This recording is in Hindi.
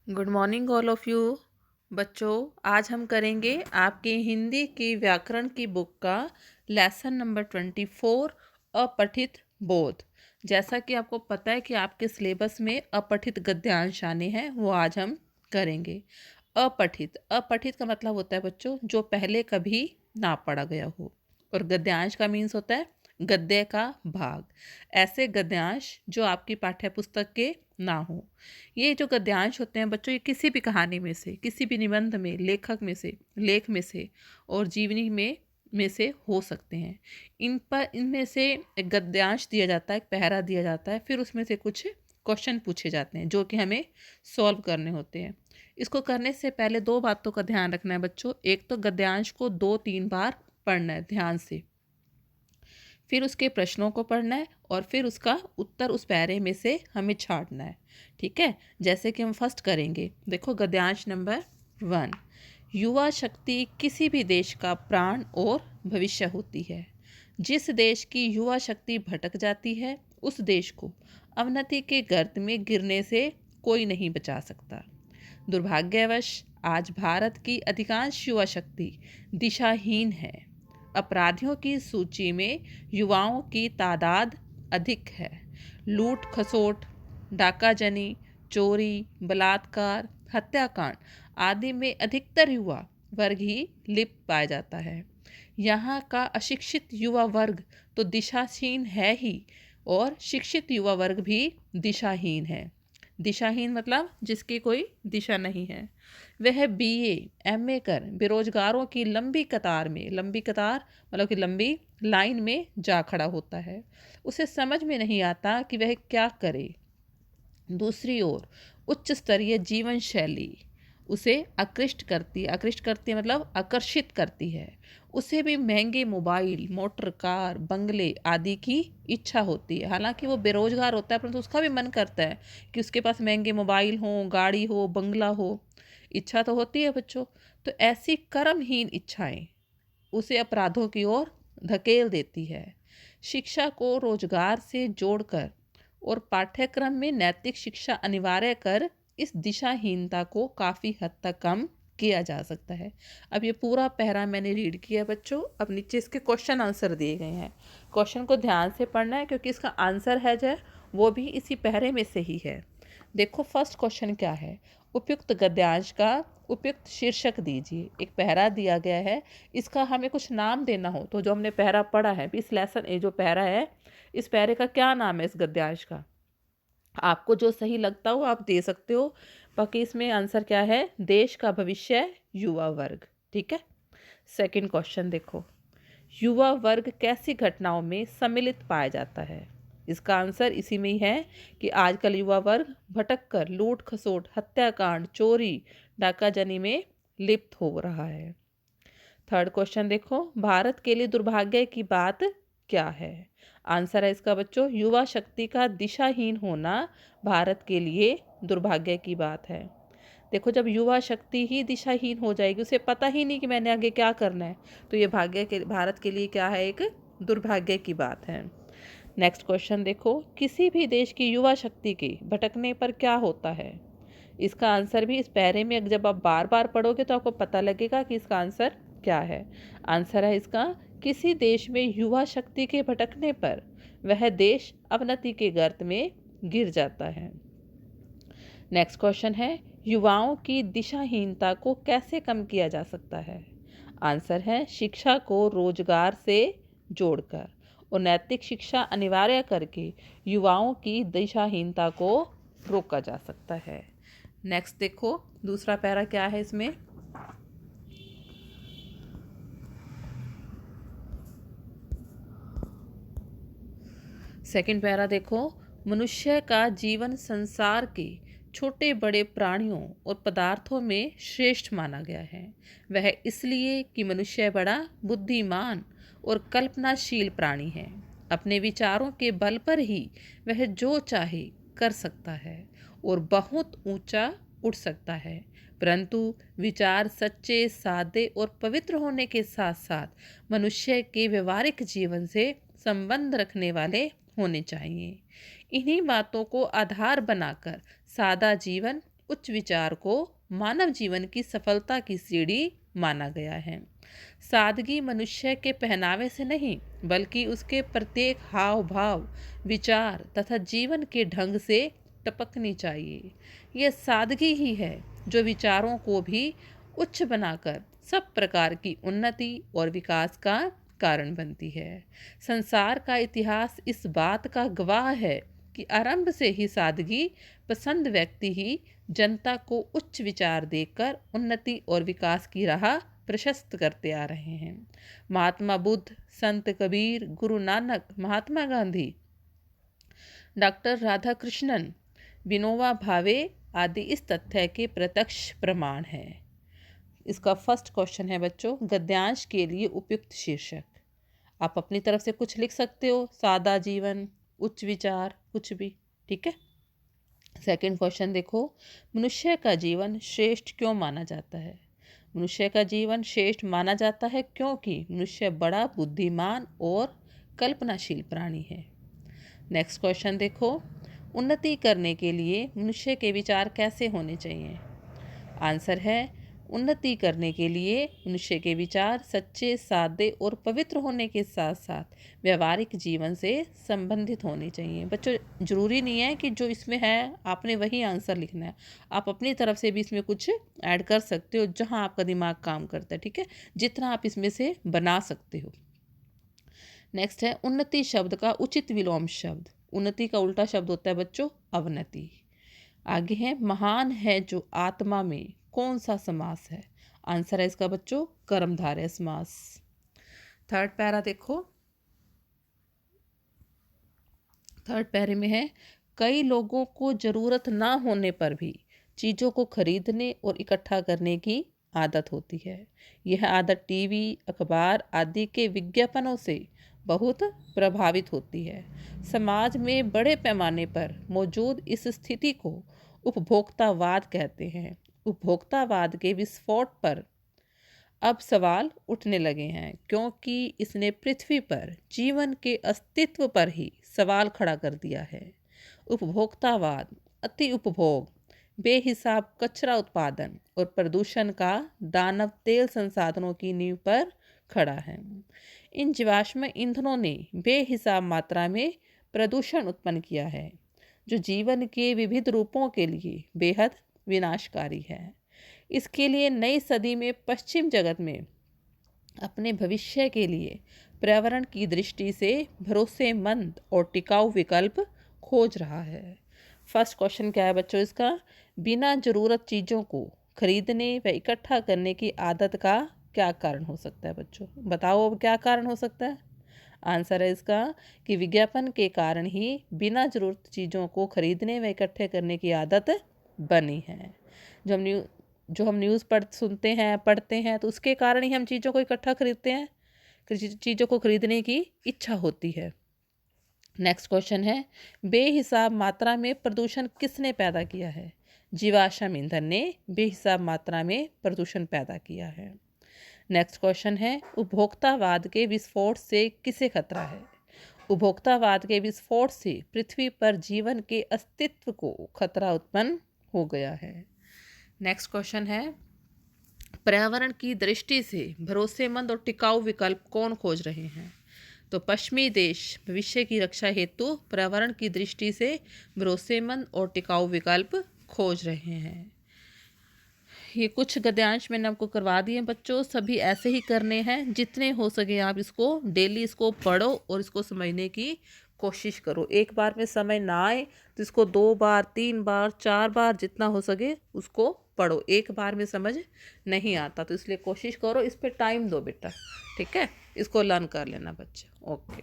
Good morning all of you. बच्चों, आज हम करेंगे आपके हिंदी की व्याकरण की बुक का लेसन नंबर 24, अपठित बोध। जैसा कि आपको पता है कि आपके सिलेबस में अपठित गद्यांश आने हैं, वो आज हम करेंगे। अपठित अपठित का मतलब होता है बच्चों जो पहले कभी ना पढ़ा गया हो, और गद्यांश का मीन्स होता है गद्य का भाग। ऐसे गद्यांश जो आपकी पाठ्य पुस्तक के ना हो। ये जो गद्यांश होते हैं बच्चों, ये किसी भी कहानी में से, किसी भी निबंध में, लेखक में से, लेख में से और जीवनी में से हो सकते हैं। इनमें से एक गद्यांश दिया जाता है, एक पहरा दिया जाता है, फिर उसमें से कुछ क्वेश्चन पूछे जाते हैं जो कि हमें सॉल्व करने होते हैं। इसको करने से पहले दो बातों का ध्यान रखना है बच्चों। एक तो गद्यांश को 2-3 बार पढ़ना है ध्यान से, फिर उसके प्रश्नों को पढ़ना है और फिर उसका उत्तर उस पैरे में से हमें छांटना है। ठीक है, जैसे कि हम फर्स्ट करेंगे। देखो गद्यांश नंबर 1। युवा शक्ति किसी भी देश का प्राण और भविष्य होती है। जिस देश की युवा शक्ति भटक जाती है, उस देश को अवनति के गर्त में गिरने से कोई नहीं बचा सकता। दुर्भाग्यवश आज भारत की अधिकांश युवा शक्ति दिशाहीन है। अपराधियों की सूची में युवाओं की तादाद अधिक है। लूट खसोट, डाकाजनी, चोरी, बलात्कार, हत्याकांड आदि में अधिकतर युवा वर्ग ही लिप्त पाया जाता है। यहाँ का अशिक्षित युवा वर्ग तो दिशाहीन है ही, और शिक्षित युवा वर्ग भी दिशाहीन है। दिशाहीन मतलब जिसकी कोई दिशा नहीं है। वह बीए एमए कर बेरोजगारों की लंबी कतार में, लंबी कतार मतलब कि लंबी लाइन में जा खड़ा होता है। उसे समझ में नहीं आता कि वह क्या करे। दूसरी ओर उच्च स्तरीय जीवन शैली उसे आकृष्ट करती है मतलब आकर्षित करती है। उसे भी महंगे मोबाइल, मोटर कार, बंगले आदि की इच्छा होती है। हालांकि वो बेरोजगार होता है, परंतु उसका भी मन करता है कि उसके पास महंगे मोबाइल हो, गाड़ी हो, बंगला हो। इच्छा तो होती है बच्चों। तो ऐसी कर्महीन इच्छाएं उसे अपराधों की ओर धकेल देती है। शिक्षा को रोजगार से जोड़कर और पाठ्यक्रम में नैतिक शिक्षा अनिवार्य कर इस दिशाहीनता को काफ़ी हद तक कम किया जा सकता है। अब ये पूरा पैरा मैंने रीड किया बच्चों। अब नीचे इसके क्वेश्चन आंसर दिए गए हैं। क्वेश्चन को ध्यान से पढ़ना है क्योंकि इसका आंसर है जो वो भी इसी पैरे में से ही है। देखो फर्स्ट क्वेश्चन क्या है। उपयुक्त गद्यांश का उपयुक्त शीर्षक दीजिए। एक पैरा दिया गया है, इसका हमें कुछ नाम देना हो तो जो हमने पैरा पढ़ा है, इस लेसन ये जो पैरा है, इस पैरे का क्या नाम है इस गद्यांश का। आपको जो सही लगता हो आप दे सकते हो। बाकी इसमें आंसर क्या है, देश का भविष्य युवा वर्ग। ठीक है। सेकंड क्वेश्चन देखो, युवा वर्ग कैसी घटनाओं में सम्मिलित पाया जाता है। इसका आंसर इसी में ही है कि आजकल युवा वर्ग भटक कर लूट खसोट, हत्याकांड, चोरी, डाकाजनी में लिप्त हो रहा है। थर्ड क्वेश्चन देखो, भारत के लिए दुर्भाग्य की बात क्या है। आंसर है इसका बच्चों, युवा शक्ति का दिशाहीन होना भारत के लिए दुर्भाग्य की बात है। देखो जब युवा शक्ति ही दिशाहीन हो जाएगी, उसे पता ही नहीं कि मैंने आगे क्या करना है, तो ये भारत के लिए क्या है, एक दुर्भाग्य की बात है। नेक्स्ट क्वेश्चन देखो, किसी भी देश की युवा शक्ति के भटकने पर क्या होता है। इसका आंसर भी इस पैरे में जब आप बार बार पढ़ोगे तो आपको पता लगेगा कि इसका आंसर क्या है। आंसर है इसका, किसी देश में युवा शक्ति के भटकने पर वह देश अवनति के गर्त में गिर जाता है। नेक्स्ट क्वेश्चन है, युवाओं की दिशाहीनता को कैसे कम किया जा सकता है। आंसर है शिक्षा को रोजगार से जोड़कर और नैतिक शिक्षा अनिवार्य करके युवाओं की दिशाहीनता को रोका जा सकता है। नेक्स्ट देखो दूसरा पैरा क्या है इसमें। सेकंड पैरा देखो, मनुष्य का जीवन संसार के छोटे बड़े प्राणियों और पदार्थों में श्रेष्ठ माना गया है। वह इसलिए कि मनुष्य बड़ा बुद्धिमान और कल्पनाशील प्राणी है। अपने विचारों के बल पर ही वह जो चाहे कर सकता है और बहुत ऊंचा उठ सकता है। परंतु विचार सच्चे, सादे और पवित्र होने के साथ साथ मनुष्य के व्यवहारिक जीवन से संबंध रखने वाले होने चाहिए। इन्हीं बातों को आधार बनाकर सादा जीवन उच्च विचार को मानव जीवन की सफलता की सीढ़ी माना गया है। सादगी मनुष्य के पहनावे से नहीं, बल्कि उसके प्रत्येक हाव भाव, विचार तथा जीवन के ढंग से टपकनी चाहिए। यह सादगी ही है जो विचारों को भी उच्च बनाकर सब प्रकार की उन्नति और विकास का कारण बनती है। संसार का इतिहास इस बात का गवाह है कि आरंभ से ही सादगी पसंद व्यक्ति ही जनता को उच्च विचार देकर उन्नति और विकास की राह प्रशस्त करते आ रहे हैं। महात्मा बुद्ध, संत कबीर, गुरु नानक, महात्मा गांधी, डॉक्टर राधाकृष्णन, विनोबा भावे आदि इस तथ्य के प्रत्यक्ष प्रमाण हैं। इसका फर्स्ट क्वेश्चन है बच्चों, गद्यांश के लिए उपयुक्त शीर्षक। आप अपनी तरफ से कुछ लिख सकते हो, सादा जीवन, उच्च विचार, कुछ भी, ठीक है। सेकंड क्वेश्चन देखो, मनुष्य का जीवन श्रेष्ठ क्यों माना जाता है? मनुष्य का जीवन श्रेष्ठ माना जाता है क्योंकि मनुष्य बड़ा बुद्धिमान और कल्पनाशील प्राणी है। नेक्स्ट क्वेश्चन देखो, उन्नति करने के लिए मनुष्य के विचार कैसे होने चाहिए? आंसर है, उन्नति करने के लिए मनुष्य के विचार सच्चे, सादे और पवित्र होने के साथ साथ व्यवहारिक जीवन से संबंधित होने चाहिए। बच्चों, ज़रूरी नहीं है कि जो इसमें है आपने वही आंसर लिखना है, आप अपनी तरफ से भी इसमें कुछ ऐड कर सकते हो जहां आपका दिमाग काम करता है, ठीक है, जितना आप इसमें से बना सकते हो। नेक्स्ट है, उन्नति शब्द का उचित विलोम शब्द। उन्नति का उल्टा शब्द होता है बच्चों अवनति। आगे है, महान है जो आत्मा में, कौन सा समास है? आंसर है इसका बच्चों कर्मधारय समास। थर्ड पैरा देखो, थर्ड पैरे में है, कई लोगों को जरूरत ना होने पर भी चीज़ों को खरीदने और इकट्ठा करने की आदत होती है। यह आदत टीवी, अखबार आदि के विज्ञापनों से बहुत प्रभावित होती है। समाज में बड़े पैमाने पर मौजूद इस स्थिति को उपभोक्तावाद कहते हैं। उपभोक्तावाद के विस्फोट पर अब सवाल उठने लगे हैं क्योंकि इसने पृथ्वी पर जीवन के अस्तित्व पर ही सवाल खड़ा कर दिया है। उपभोक्तावाद अति उपभोग, बेहिसाब कचरा उत्पादन और प्रदूषण का दानव तेल संसाधनों की नींव पर खड़ा है। इन जीवाश्म ईंधनों ने बेहिसाब मात्रा में प्रदूषण उत्पन्न किया है जो जीवन के विविध रूपों के लिए बेहद विनाशकारी है। इसके लिए नई सदी में पश्चिम जगत में अपने भविष्य के लिए पर्यावरण की दृष्टि से भरोसेमंद और टिकाऊ विकल्प खोज रहा है। फर्स्ट क्वेश्चन क्या है बच्चों इसका, बिना जरूरत चीज़ों को खरीदने व इकट्ठा करने की आदत का क्या कारण हो सकता है? बच्चों बताओ अब क्या कारण हो सकता है? आंसर है इसका कि विज्ञापन के कारण ही बिना जरूरत चीज़ों को खरीदने व इकट्ठे करने की आदत बनी है। जो हम न्यूज़ सुनते हैं, पढ़ते हैं, तो उसके कारण ही हम चीज़ों को इकट्ठा खरीदते हैं, चीज़ों को खरीदने की इच्छा होती है। नेक्स्ट क्वेश्चन है, बेहिसाब मात्रा में प्रदूषण किसने पैदा किया है? जीवाश्म ईंधन ने बेहिसाब मात्रा में प्रदूषण पैदा किया है। नेक्स्ट क्वेश्चन है, उपभोक्तावाद के विस्फोट से किसे खतरा है? उपभोक्तावाद के विस्फोट से पृथ्वी पर जीवन के अस्तित्व को खतरा उत्पन्न हो गया है। नेक्स्ट क्वेश्चन है, पर्यावरण की दृष्टि से भरोसेमंद और टिकाऊ विकल्प कौन खोज रहे हैं? तो पश्चिमी देश भविष्य की रक्षा हेतु पर्यावरण की दृष्टि से भरोसेमंद और टिकाऊ विकल्प खोज रहे हैं। ये कुछ गद्यांश मैंने आपको करवा दिए बच्चों, सभी ऐसे ही करने हैं। जितने हो सके आप इसको डेली इसको पढ़ो और इसको समझने की कोशिश करो। एक बार में समय ना आए तो इसको 2 बार, 3 बार, 4 बार जितना हो सके उसको पढ़ो। एक बार में समझ नहीं आता तो इसलिए कोशिश करो, इस पर टाइम दो बेटा, ठीक है। इसको लर्न कर लेना बच्चे। ओके।